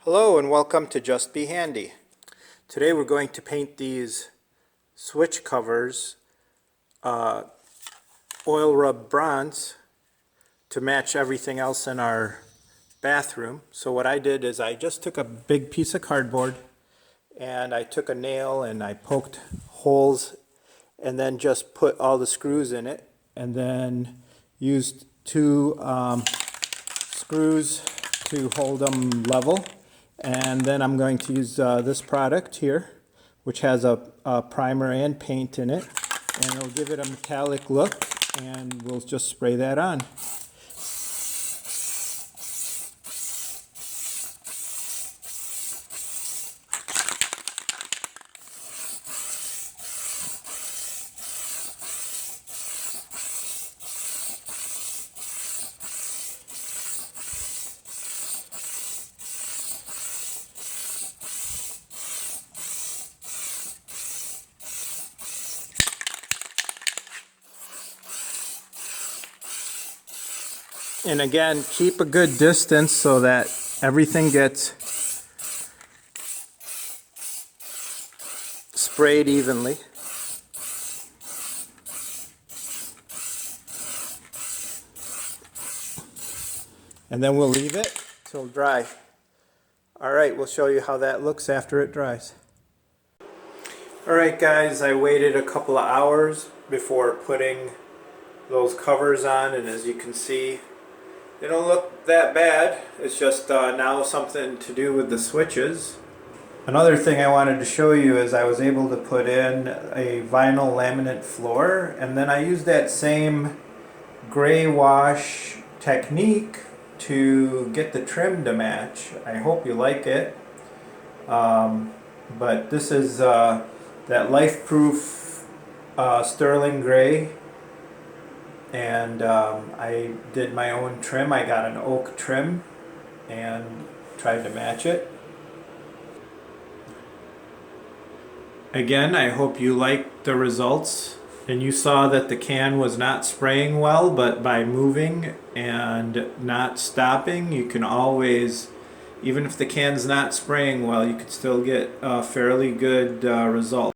Hello and welcome to Just Be Handy. Today we're going to paint these switch covers oil rub bronze to match everything else in our bathroom. So what I did is I just took a big piece of cardboard and I took a nail and I poked holes and then just put all the screws in it and then used two screws to hold them level. And then I'm going to use this product here, which has a primer and paint in it, and it'll give it a metallic look, and we'll just spray that on. And again, keep a good distance so that everything gets sprayed evenly. And then we'll leave it till dry. Alright, we'll show you how that looks after it dries. Alright guys, I waited a couple of hours before putting those covers on, and as you can see, they don't look that bad. It's just now something to do with the switches. Another thing I wanted to show you is I was able to put in a vinyl laminate floor, and then I used that same gray wash technique to get the trim to match. I hope you like it. But this is that LifeProof sterling gray. And I did my own trim. I got an oak trim and tried to match it. Again, I hope you liked the results and you saw that the can was not spraying well, but by moving and not stopping, you can always, even if the can's not spraying well, you could still get a fairly good result.